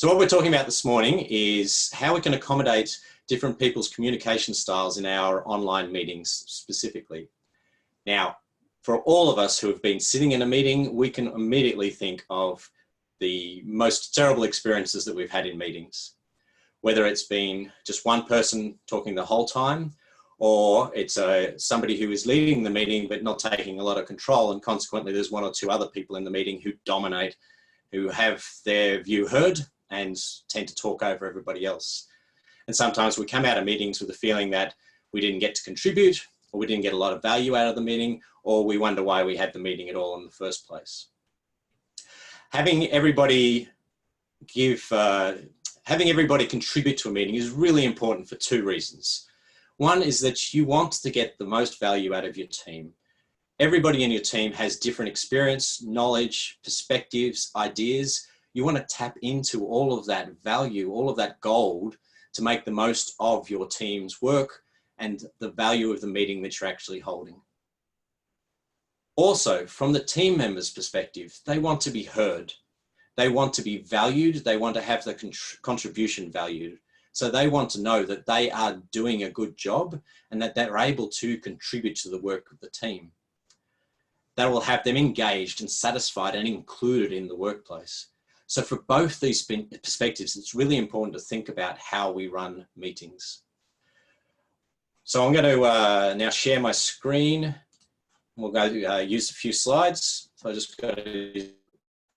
So what we're talking about this morning is how we can accommodate different people's communication styles in our online meetings specifically. Now, for all of us who have been sitting in a meeting, we can immediately think of the most terrible experiences that we've had in meetings. Whether it's been just one person talking the whole time, or it's somebody who is leading the meeting but not taking a lot of control, and consequently there's one or two other people in the meeting who dominate, who have their view heard and tend to talk over everybody else. And sometimes we come out of meetings with the feeling that we didn't get to contribute, or we didn't get a lot of value out of the meeting, or we wonder why we had the meeting at all in the first place. Having everybody contribute to a meeting is really important for two reasons. One is that you want to get the most value out of your team. Everybody in your team has different experience, knowledge, perspectives, ideas. You want to tap into all of that value, all of that gold to make the most of your team's work and the value of the meeting that you're actually holding. Also, from the team members' perspective, they want to be heard. They want to be valued. They want to have the contribution valued. So they want to know that they are doing a good job and that they're able to contribute to the work of the team. That will have them engaged and satisfied and included in the workplace. So for both these perspectives, it's really important to think about how we run meetings. So I'm going to now share my screen. We'll go use a few slides. So I just go to a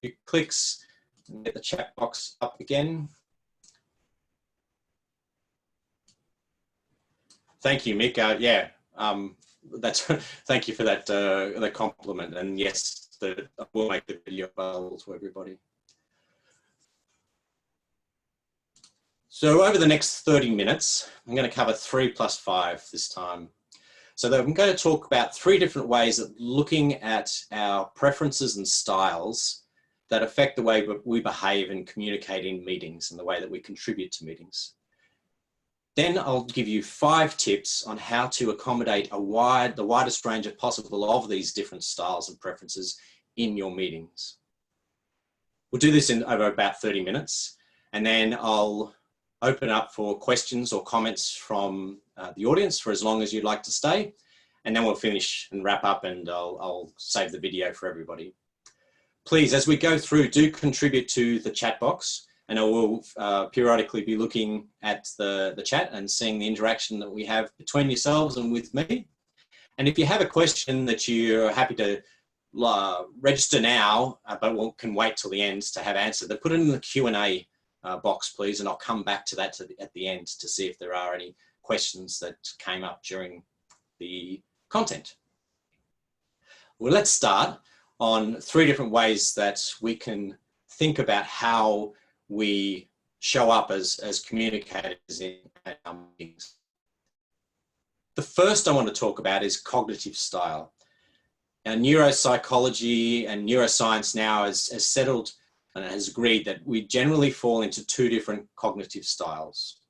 few clicks and get the chat box up again. Thank you, Mick. Thank you for that the compliment. And yes, we'll make the video available to everybody. So over the next 30 minutes, I'm going to cover 3+5 this time. So I'm going to talk about 3 different ways of looking at our preferences and styles that affect the way we behave and communicate in meetings and the way that we contribute to meetings. Then I'll give you 5 tips on how to accommodate the widest range possible of these different styles and preferences in your meetings. We'll do this in over about 30 minutes, and then I'll open up for questions or comments from the audience for as long as you'd like to stay, and then we'll finish and wrap up, and I'll save the video for everybody. Please, as we go through, do contribute to the chat box, and I will periodically be looking at the chat and seeing the interaction that we have between yourselves and with me. And if you have a question that you're happy to register now, but can wait till the end to have answered, then put it in the Q&A box, please, and I'll come back to that at the end to see if there are any questions that came up during the content. Well, let's start on 3 different ways that we can think about how we show up as communicators in our meetings. The first I want to talk about is cognitive style. Now, neuropsychology and neuroscience now has settled and has agreed that we generally fall into 2 different cognitive styles.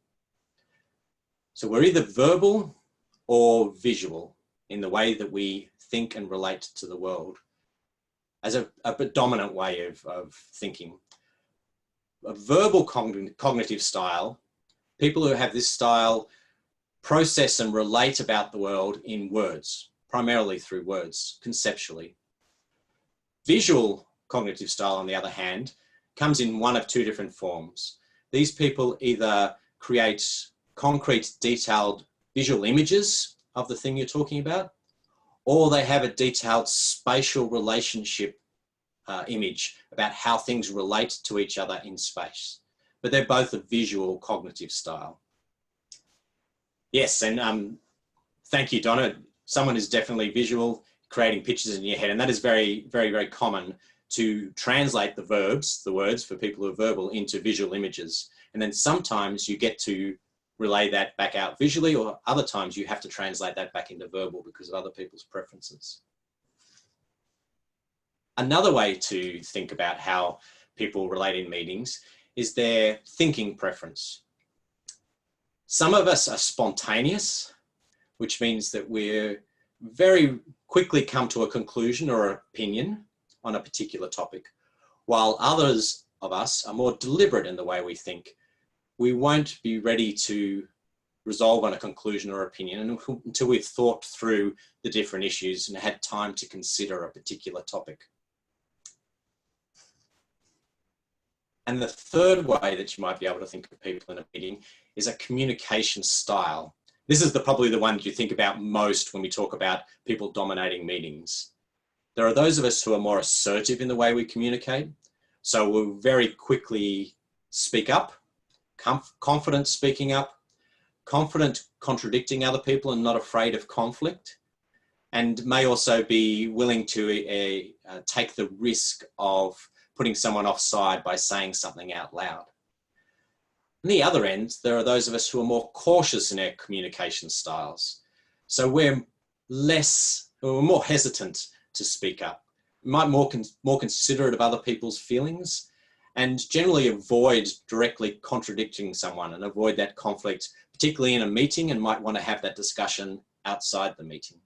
So we're either verbal or visual in the way that we think and relate to the world as a dominant way of thinking. A verbal cognitive style, people who have this style process and relate about the world in words, primarily through words, conceptually. Visual cognitive style, on the other hand, comes in one of 2 different forms. These people either create concrete, detailed visual images of the thing you're talking about, or they have a detailed spatial relationship image about how things relate to each other in space. But they're both a visual cognitive style. Yes, and thank you, Donna. Someone is definitely visual, creating pictures in your head, and that is very, very, very common to translate the words for people who are verbal into visual images. And then sometimes you get to relay that back out visually, or other times you have to translate that back into verbal because of other people's preferences. Another way to think about how people relate in meetings is their thinking preference. Some of us are spontaneous, which means that we're very quickly come to a conclusion or opinion on a particular topic, while others of us are more deliberate in the way we think. We won't be ready to resolve on a conclusion or opinion until we've thought through the different issues and had time to consider a particular topic. And the third way that you might be able to think of people in a meeting is a communication style. This is probably the one that you think about most when we talk about people dominating meetings. There are those of us who are more assertive in the way we communicate. So we'll very quickly speak up, confident speaking up, confident contradicting other people and not afraid of conflict, and may also be willing to take the risk of putting someone offside by saying something out loud. On the other end, there are those of us who are more cautious in our communication styles. So we're more hesitant to speak up. We might more considerate of other people's feelings and generally avoid directly contradicting someone and avoid that conflict, particularly in a meeting, and might want to have that discussion outside the meeting.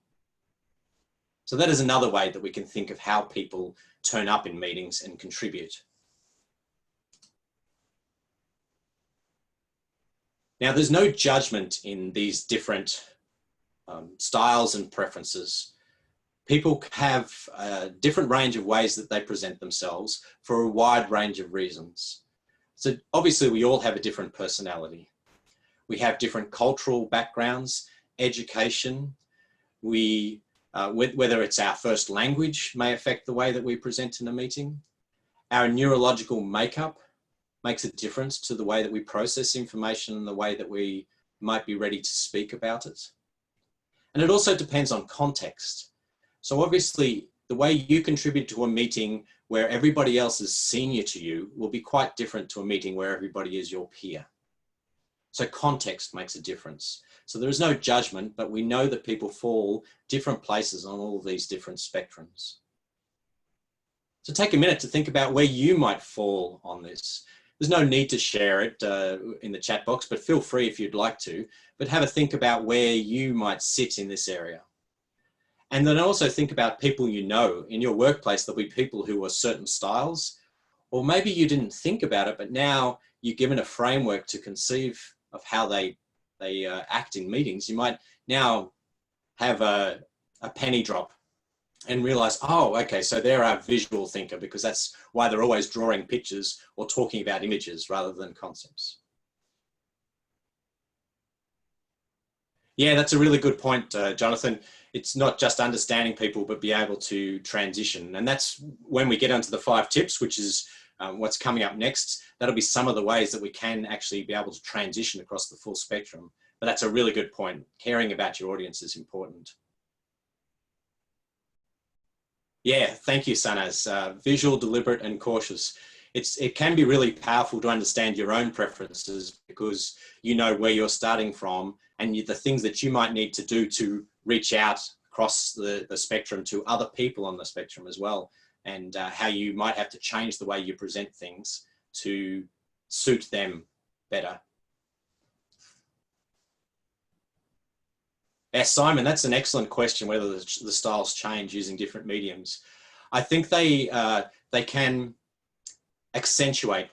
So that is another way that we can think of how people turn up in meetings and contribute. Now, there's no judgment in these different styles and preferences. People have a different range of ways that they present themselves for a wide range of reasons. So obviously we all have a different personality. We have different cultural backgrounds, education. Whether it's our first language may affect the way that we present in a meeting. Our neurological makeup makes a difference to the way that we process information and the way that we might be ready to speak about it. And it also depends on context. So obviously the way you contribute to a meeting where everybody else is senior to you will be quite different to a meeting where everybody is your peer. So context makes a difference. So there is no judgment, but we know that people fall different places on all of these different spectrums. So take a minute to think about where you might fall on this. There's no need to share it in the chat box, but feel free if you'd like to, but have a think about where you might sit in this area. And then also think about people you know. In your workplace, there'll be people who are certain styles, or maybe you didn't think about it, but now you're given a framework to conceive of how they act in meetings. You might now have a penny drop and realize, oh, okay, so they're a visual thinker because that's why they're always drawing pictures or talking about images rather than concepts. Yeah, that's a really good point, Jonathan. It's not just understanding people, but be able to transition. And that's when we get onto the 5 tips, which is what's coming up next. That'll be some of the ways that we can actually be able to transition across the full spectrum. But that's a really good point. Caring about your audience is important. Yeah, thank you, Sanaz. Visual, deliberate, and cautious. It can be really powerful to understand your own preferences because you know where you're starting from and the things that you might need to do to reach out across the spectrum to other people on the spectrum as well, and how you might have to change the way you present things to suit them better. Yes, Simon, that's an excellent question, whether the styles change using different mediums. I think they can accentuate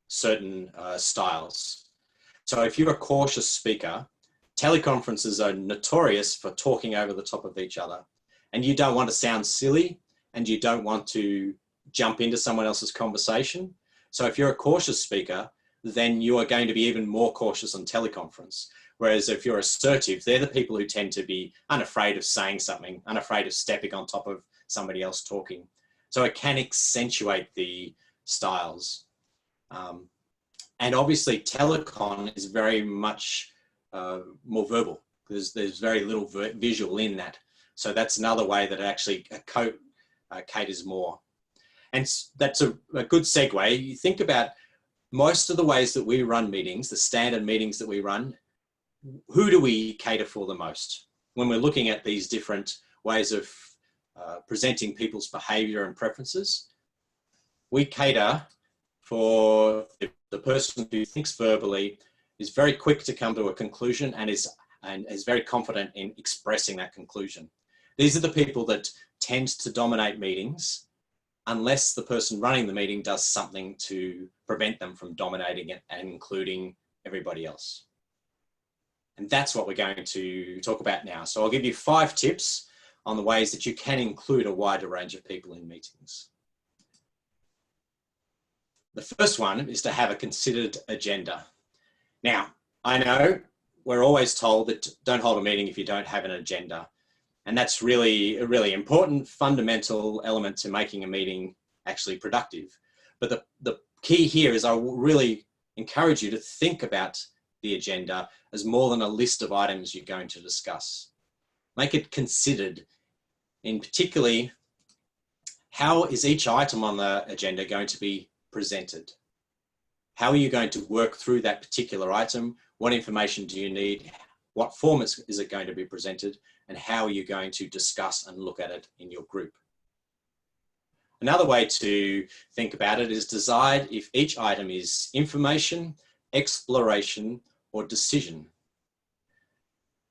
certain styles. So if you're a cautious speaker, teleconferences are notorious for talking over the top of each other, and you don't want to sound silly and you don't want to jump into someone else's conversation. So if you're a cautious speaker, then you are going to be even more cautious on teleconference. Whereas if you're assertive, they're the people who tend to be unafraid of saying something, unafraid of stepping on top of somebody else talking. So it can accentuate the styles. And obviously telecon is very much more verbal because there's very little visual in that. So that's another way that it actually caters more. And that's a good segue. You think about most of the ways that we run meetings, the standard meetings that we run, who do we cater for the most? When we're looking at these different ways of presenting people's behavior and preferences, we cater for the person who thinks verbally, is very quick to come to a conclusion and is very confident in expressing that conclusion. These are the people that tend to dominate meetings unless the person running the meeting does something to prevent them from dominating it and including everybody else. And that's what we're going to talk about now. So I'll give you 5 tips on the ways that you can include a wider range of people in meetings. The first one is to have a considered agenda. Now, I know we're always told that don't hold a meeting if you don't have an agenda. And that's really a really important fundamental element to making a meeting actually productive. But the key here is I will really encourage you to think about the agenda as more than a list of items you're going to discuss. Make it considered, in particularly, how is each item on the agenda going to be presented? How are you going to work through that particular item? What information do you need? What form is it going to be presented? And how are you going to discuss and look at it in your group? Another way to think about it is decide if each item is information, exploration, or decision.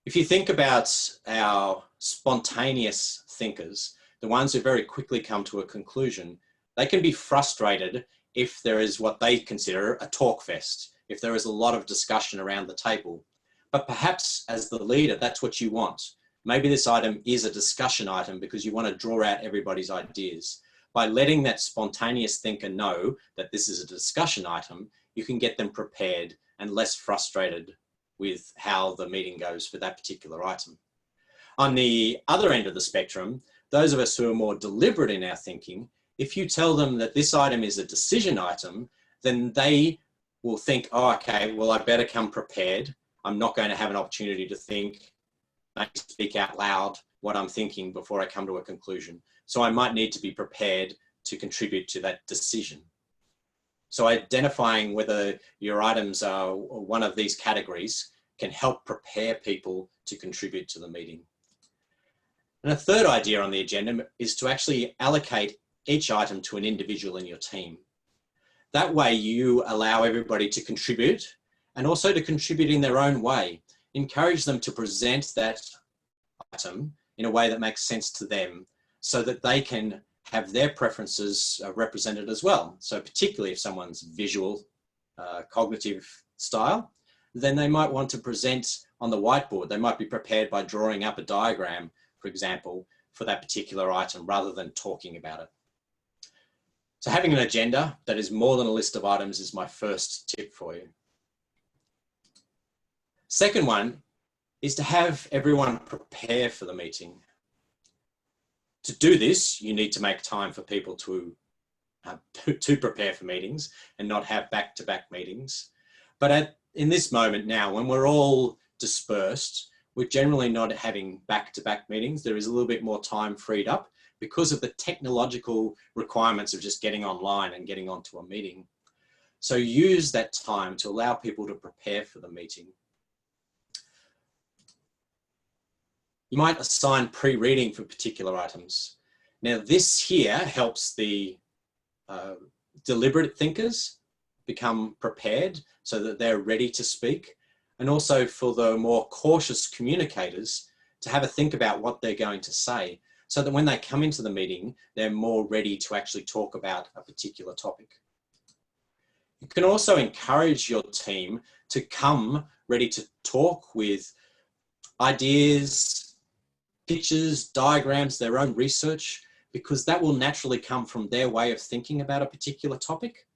If you think about our spontaneous thinkers, the ones who very quickly come to a conclusion, they can be frustrated if there is what they consider a talk fest, if there is a lot of discussion around the table. But perhaps as the leader, that's what you want. Maybe this item is a discussion item because you want to draw out everybody's ideas. By letting that spontaneous thinker know that this is a discussion item, you can get them prepared and less frustrated with how the meeting goes for that particular item. On the other end of the spectrum, those of us who are more deliberate in our thinking, if you tell them that this item is a decision item, then they will think, oh, okay, well, I better come prepared. I'm not going to have an opportunity to think, speak out loud what I'm thinking before I come to a conclusion. So I might need to be prepared to contribute to that decision. So identifying whether your items are one of these categories can help prepare people to contribute to the meeting. And a third idea on the agenda is to actually allocate each item to an individual in your team. That way you allow everybody to contribute and also to contribute in their own way. Encourage them to present that item in a way that makes sense to them so that they can have their preferences represented as well. So particularly if someone's visual, cognitive style, then they might want to present on the whiteboard. They might be prepared by drawing up a diagram, for example, for that particular item rather than talking about it. So having an agenda that is more than a list of items is my first tip for you. Second one is to have everyone prepare for the meeting. To do this, you need to make time for people to prepare for meetings and not have back-to-back meetings. But in this moment now, when we're all dispersed, we're generally not having back-to-back meetings. There is a little bit more time freed up because of the technological requirements of just getting online and getting onto a meeting. So use that time to allow people to prepare for the meeting. You might assign pre-reading for particular items. Now this here helps the deliberate thinkers become prepared so that they're ready to speak, and also for the more cautious communicators to have a think about what they're going to say so that when they come into the meeting, they're more ready to actually talk about a particular topic. You can also encourage your team to come ready to talk with ideas, pictures, diagrams, their own research, because that will naturally come from their way of thinking about a particular topic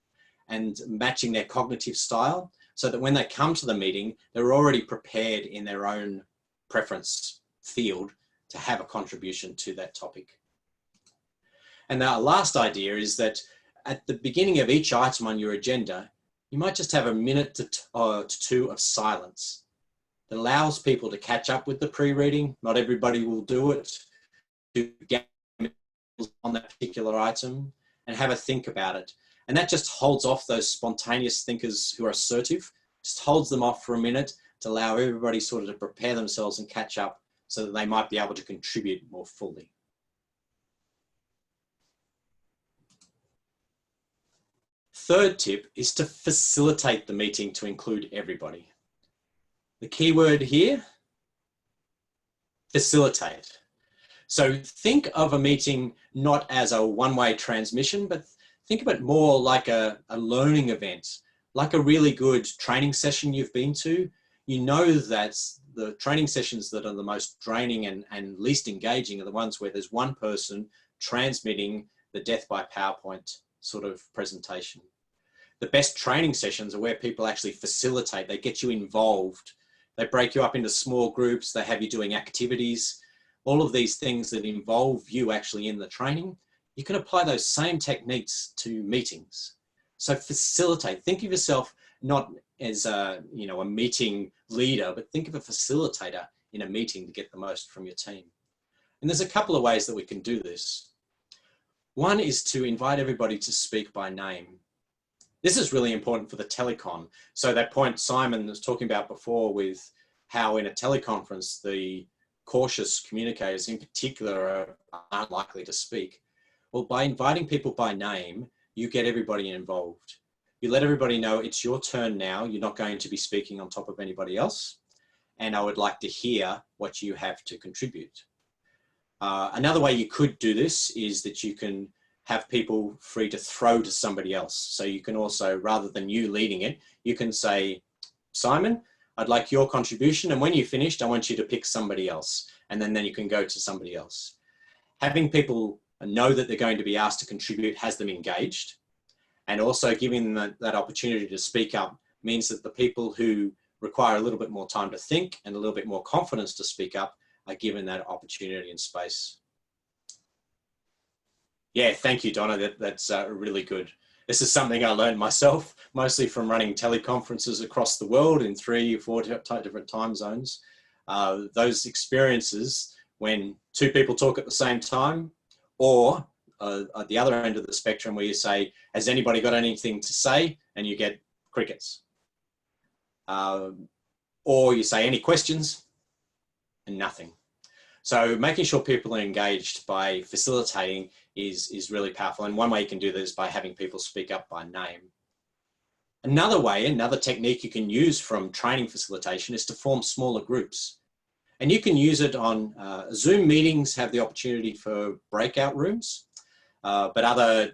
and matching their cognitive style, so that when they come to the meeting, they're already prepared in their own preference field to have a contribution to that topic. And our last idea is that at the beginning of each item on your agenda, you might just have a minute to two of silence. It allows people to catch up with the pre-reading. Not everybody will do it, to get on that particular item and have a think about it. And that just holds off those spontaneous thinkers who are assertive, just holds them off for a minute to allow everybody sort of to prepare themselves and catch up so that they might be able to contribute more fully. Third tip is to facilitate the meeting to include everybody. The key word here, facilitate. So think of a meeting not as a one-way transmission, but think of it more like a learning event, like a really good training session you've been to. You know that the training sessions that are the most draining and least engaging are the ones where there's one person transmitting the death by PowerPoint sort of presentation. The best training sessions are where people actually facilitate, they get you involved, they break you up into small groups, they have you doing activities, all of these things that involve you actually in the training. You can apply those same techniques to meetings. So facilitate, think of yourself not as a meeting leader, but think of a facilitator in a meeting to get the most from your team. And there's a couple of ways that we can do this. One is to invite everybody to speak by name. This is really important for the telecon. So that point Simon was talking about before with how in a teleconference, the cautious communicators in particular aren't likely to speak. Well, by inviting people by name, you get everybody involved. You let everybody know it's your turn now. You're not going to be speaking on top of anybody else. And I would like to hear what you have to contribute. Another way you could do this is that you can have people free to throw to somebody else. So you can also, rather than you leading it, you can say, Simon, I'd like your contribution. And when you're finished, I want you to pick somebody else. And then you can go to somebody else. Having people know that they're going to be asked to contribute has them engaged. And also giving them that opportunity to speak up means that the people who require a little bit more time to think and a little bit more confidence to speak up are given that opportunity and space. Yeah, thank you, Donna. That's really good. This is something I learned myself, mostly from running teleconferences across the world in 3 or 4 different time zones. Those experiences when 2 people talk at the same time, or at the other end of the spectrum where you say, has anybody got anything to say? And you get crickets. Or you say, any questions? And nothing. So making sure people are engaged by facilitating is really powerful. And one way you can do this is by having people speak up by name. Another way, another technique you can use from training facilitation is to form smaller groups. And you can use it on Zoom meetings, have the opportunity for breakout rooms, but other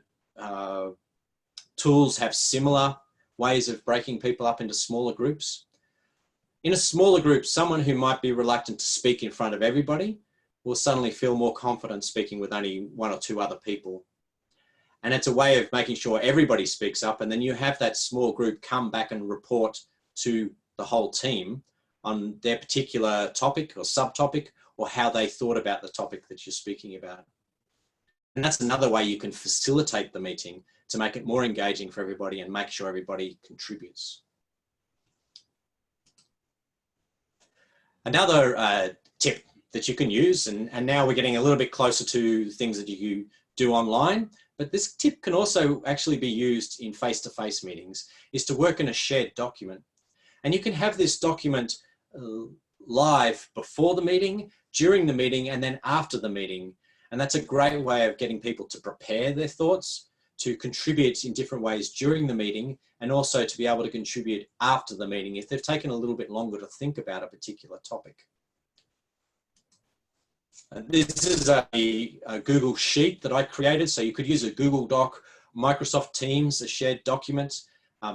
tools have similar ways of breaking people up into smaller groups. In a smaller group, someone who might be reluctant to speak in front of everybody will suddenly feel more confident speaking with only 1 or 2 other people. And it's a way of making sure everybody speaks up, and then you have that small group come back and report to the whole team on their particular topic or subtopic, or how they thought about the topic that you're speaking about. And that's another way you can facilitate the meeting to make it more engaging for everybody and make sure everybody contributes. Another tip that you can use, and now we're getting a little bit closer to things that you do online, but this tip can also actually be used in face-to-face meetings, is to work in a shared document. And you can have this document live before the meeting, during the meeting, and then after the meeting. And that's a great way of getting people to prepare their thoughts, to contribute in different ways during the meeting, and also to be able to contribute after the meeting if they've taken a little bit longer to think about a particular topic. This is a Google Sheet that I created, so you could use a Google Doc, Microsoft Teams, a shared document,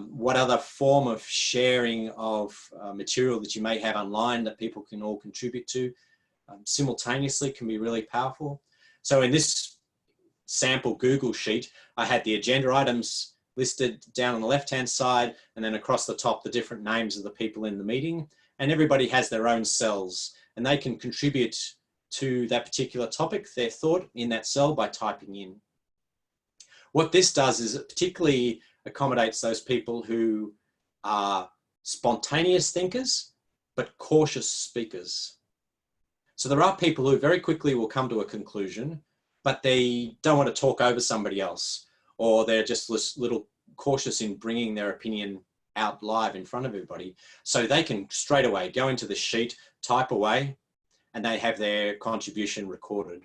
what other form of sharing of material that you may have online that people can all contribute to simultaneously can be really powerful. So in this sample Google Sheet, I had the agenda items listed down on the left-hand side, and then across the top, the different names of the people in the meeting, and everybody has their own cells, and they can contribute to that particular topic, their thought in that cell by typing in. What this does is it particularly accommodates those people who are spontaneous thinkers, but cautious speakers. So there are people who very quickly will come to a conclusion, but they don't want to talk over somebody else, or they're just a little cautious in bringing their opinion out live in front of everybody. So they can straight away go into the sheet, type away, and they have their contribution recorded.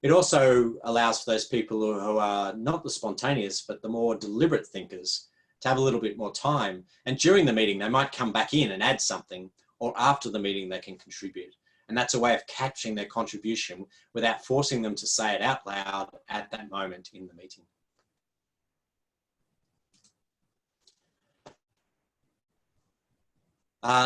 It also allows for those people who are not the spontaneous, but the more deliberate thinkers to have a little bit more time. And during the meeting, they might come back in and add something, or after the meeting, they can contribute. And that's a way of capturing their contribution without forcing them to say it out loud at that moment in the meeting.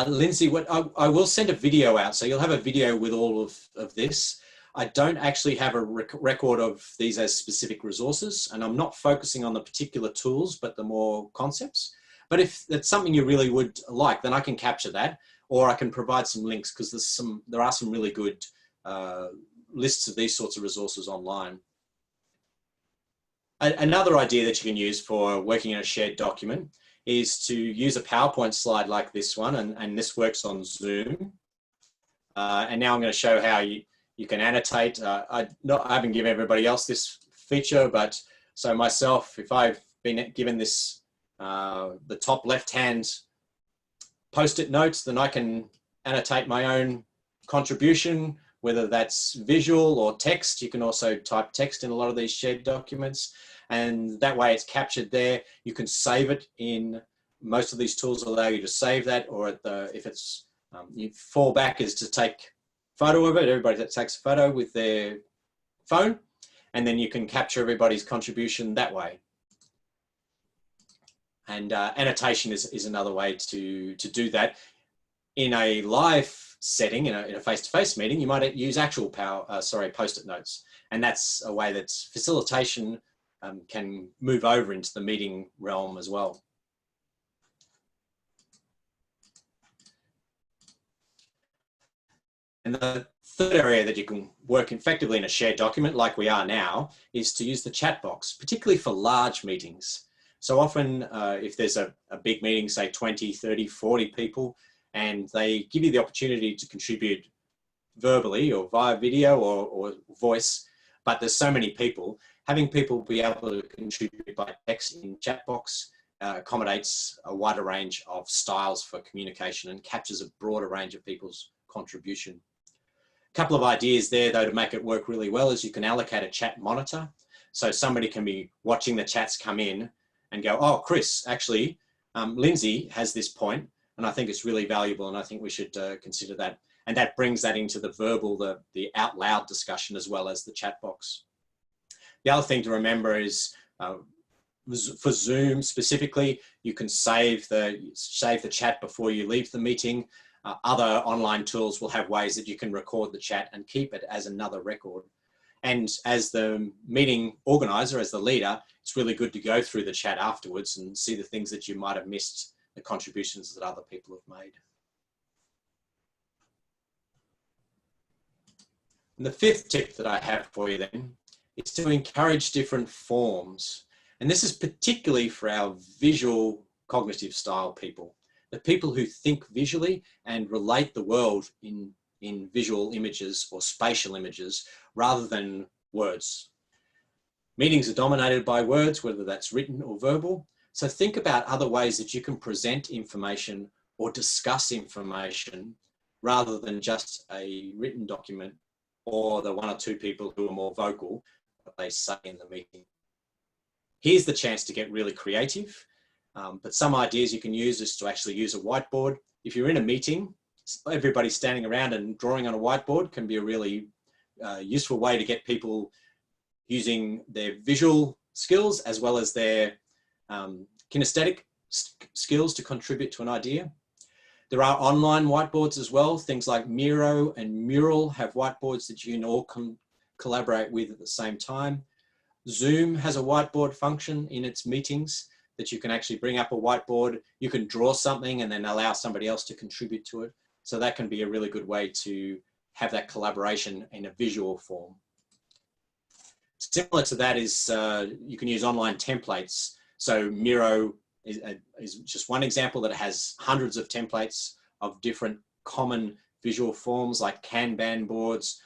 Lindsay, I will send a video out, so you'll have a video with all of this. I don't actually have a record of these as specific resources, and I'm not focusing on the particular tools, but the more concepts. But if that's something you really would like, then I can capture that, or I can provide some links, because there are some really good lists of these sorts of resources online. Another idea that you can use for working in a shared document is to use a PowerPoint slide like this one, and this works on Zoom. And now I'm going to show how you can annotate. I haven't given everybody else this feature, but so myself, if I've been given this, the top left-hand post-it notes, then I can annotate my own contribution, whether that's visual or text. You can also type text in a lot of these shared documents, and that way it's captured there. You can save it in most of these tools, allow you to save that, or if it's you fall back is to take photo of it. Everybody that takes a photo with their phone, and then you can capture everybody's contribution that way. And annotation is another way to do that. In a live setting, in a face-to-face meeting, you might use actual post-it notes, and that's a way that facilitation can move over into the meeting realm as well. And the third area that you can work effectively in a shared document like we are now is to use the chat box, particularly for large meetings. So often if there's a big meeting, say 20, 30, 40 people, and they give you the opportunity to contribute verbally or via video or voice, but there's so many people, having people be able to contribute by text in chat box accommodates a wider range of styles for communication and captures a broader range of people's contribution. A couple of ideas there, though, to make it work really well is you can allocate a chat monitor. So somebody can be watching the chats come in and go, oh, Chris, actually, Lindsay has this point, and I think it's really valuable, and I think we should consider that. And that brings that into the verbal, the out loud discussion, as well as the chat box. The other thing to remember is for Zoom specifically, you can save the chat before you leave the meeting. Other online tools will have ways that you can record the chat and keep it as another record. And as the meeting organizer, as the leader, it's really good to go through the chat afterwards and see the things that you might have missed, the contributions that other people have made. And the fifth tip that I have for you then is to encourage different forms. And this is particularly for our visual cognitive style people, the people who think visually and relate the world in visual images or spatial images rather than words. Meetings are dominated by words, whether that's written or verbal. So think about other ways that you can present information or discuss information rather than just a written document or the one or two people who are more vocal, what they say in the meeting. Here's the chance to get really creative. But some ideas you can use is to actually use a whiteboard. If you're in a meeting, everybody standing around and drawing on a whiteboard can be a really useful way to get people using their visual skills as well as their kinesthetic skills to contribute to an idea. There are online whiteboards as well. Things like Miro and Mural have whiteboards that you can all collaborate with at the same time. Zoom has a whiteboard function in its meetings that you can actually bring up a whiteboard. You can draw something and then allow somebody else to contribute to it. So that can be a really good way to have that collaboration in a visual form. Similar to that is you can use online templates. So Miro is just one example that has hundreds of templates of different common visual forms like Kanban boards,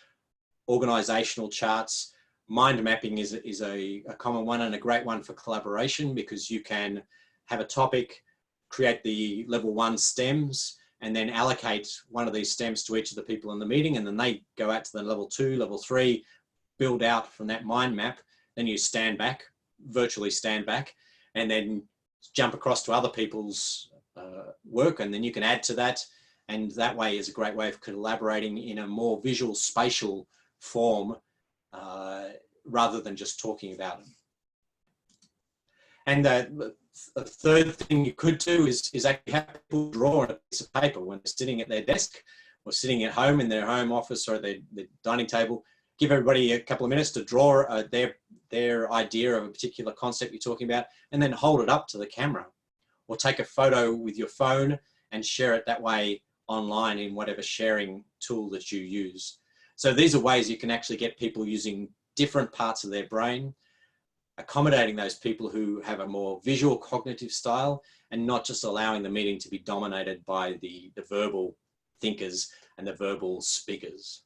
organizational charts. Mind mapping is a common one and a great one for collaboration because you can have a topic, create the level 1 stems, and then allocate one of these stems to each of the people in the meeting, and then they go out to the level 2, level 3, build out from that mind map. Then you stand back, virtually stand back, and then jump across to other people's work, and then you can add to that And that way is a great way of collaborating in a more visual, spatial form rather than just talking about it. And a third thing you could do is actually have people draw on a piece of paper when they're sitting at their desk or sitting at home in their home office or their dining table. Give everybody a couple of minutes to draw their idea of a particular concept you're talking about, and then hold it up to the camera. Or take a photo with your phone and share it that way online in whatever sharing tool that you use. So these are ways you can actually get people using different parts of their brain, accommodating those people who have a more visual cognitive style, and not just allowing the meeting to be dominated by the verbal thinkers and the verbal speakers.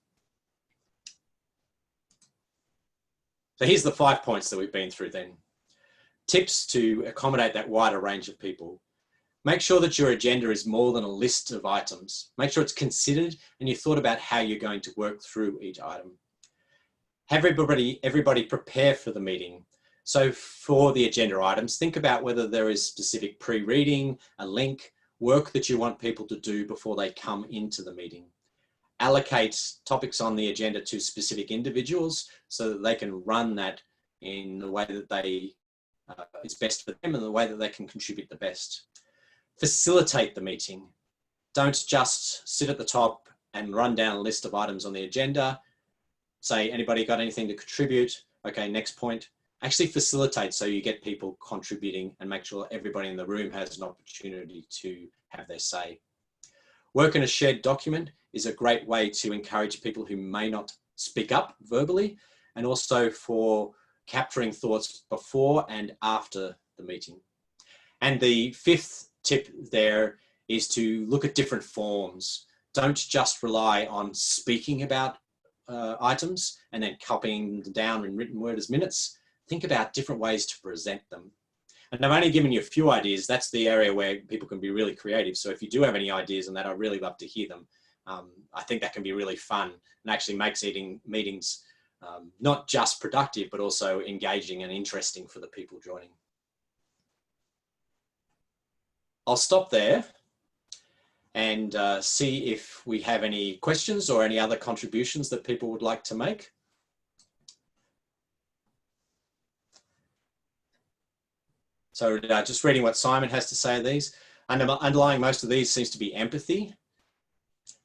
So here's the 5 points that we've been through then. Tips to accommodate that wider range of people. Make sure that your agenda is more than a list of items. Make sure it's considered and you thought about how you're going to work through each item. Have everybody prepare for the meeting. So for the agenda items, think about whether there is specific pre-reading, a link, work that you want people to do before they come into the meeting. Allocate topics on the agenda to specific individuals so that they can run that in the way that it's best for them and the way that they can contribute the best. Facilitate the meeting. Don't just sit at the top and run down a list of items on the agenda. Say, anybody got anything to contribute? Okay, next point. Actually facilitate so you get people contributing and make sure everybody in the room has an opportunity to have their say. Work in a shared document is a great way to encourage people who may not speak up verbally, and also for capturing thoughts before and after the meeting. And the 5th tip there is to look at different forms. Don't just rely on speaking about items and then copying them down in written word as minutes. Think about different ways to present them. And I've only given you a few ideas. That's the area where people can be really creative. So if you do have any ideas on that, I'd really love to hear them. I think that can be really fun and actually makes meetings not just productive, but also engaging and interesting for the people joining. I'll stop there and see if we have any questions or any other contributions that people would like to make. So just reading what Simon has to say of these. Underlying most of these seems to be empathy.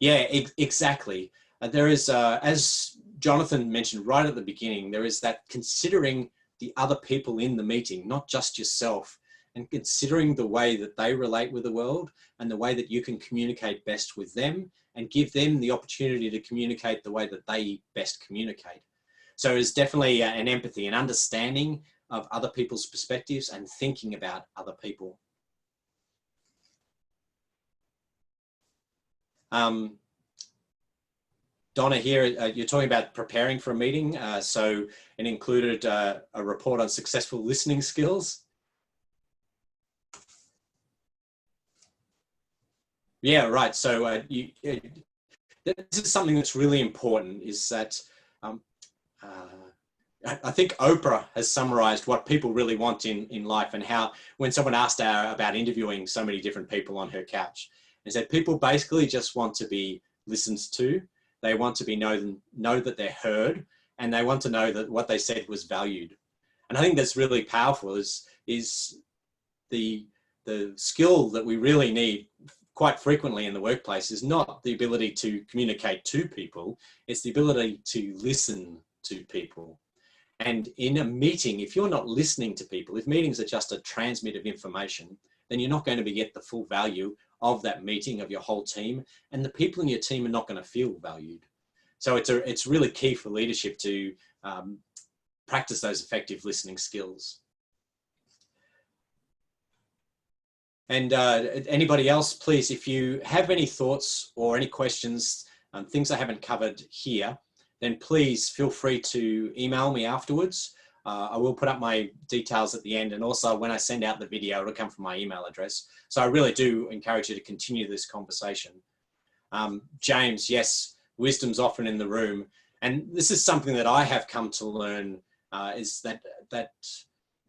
Yeah, exactly. There is, as Jonathan mentioned right at the beginning, there is that considering the other people in the meeting, not just yourself, and considering the way that they relate with the world and the way that you can communicate best with them and give them the opportunity to communicate the way that they best communicate. So it's definitely an empathy, an understanding of other people's perspectives and thinking about other people. Donna here, you're talking about preparing for a meeting. So it included a report on successful listening skills. Yeah, right. So this is something that's really important, is that I think Oprah has summarized what people really want in life, and how when someone asked her about interviewing so many different people on her couch, and said people basically just want to be listened to. They want to be know that they're heard, and they want to know that what they said was valued. And I think that's really powerful, is the skill that we really need quite frequently in the workplace is not the ability to communicate to people, it's the ability to listen to people. And in a meeting, if you're not listening to people, if meetings are just a transmit of information, then you're not going to get the full value of that meeting, of your whole team, and the people in your team are not going to feel valued. So it's really key for leadership to practice those effective listening skills. And anybody else, please, if you have any thoughts or any questions, things I haven't covered here, then please feel free to email me afterwards. I will put up my details at the end, and also when I send out the video, it'll come from my email address. So I really do encourage you to continue this conversation. James, yes, wisdom's often in the room. And this is something that I have come to learn, is that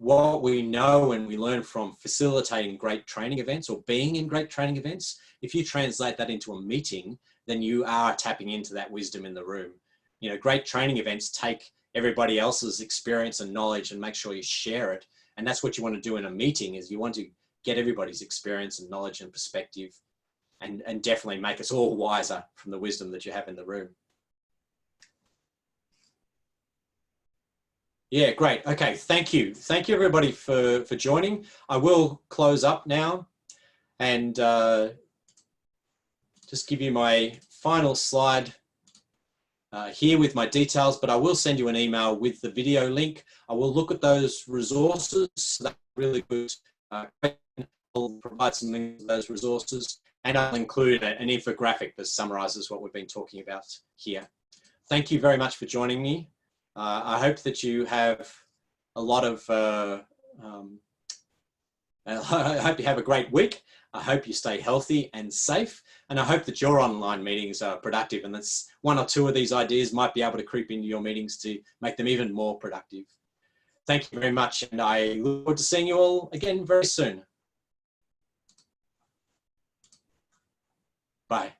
what we know and we learn from facilitating great training events or being in great training events, if you translate that into a meeting, then you are tapping into that wisdom in the room. You know, great training events take everybody else's experience and knowledge and make sure you share it. And that's what you want to do in a meeting, is you want to get everybody's experience and knowledge and perspective, and definitely make us all wiser from the wisdom that you have in the room. Yeah, great. Okay, thank you. Thank you everybody for joining. I will close up now and just give you my final slide here with my details, but I will send you an email with the video link. I will look at those resources. That's really good. I'll provide some links to those resources, and I'll include an infographic that summarizes what we've been talking about here. Thank you very much for joining me. I hope that you have a lot of, I hope you have a great week. I hope you stay healthy and safe, and I hope that your online meetings are productive, and that's one or two of these ideas might be able to creep into your meetings to make them even more productive. Thank you very much, and I look forward to seeing you all again very soon. Bye.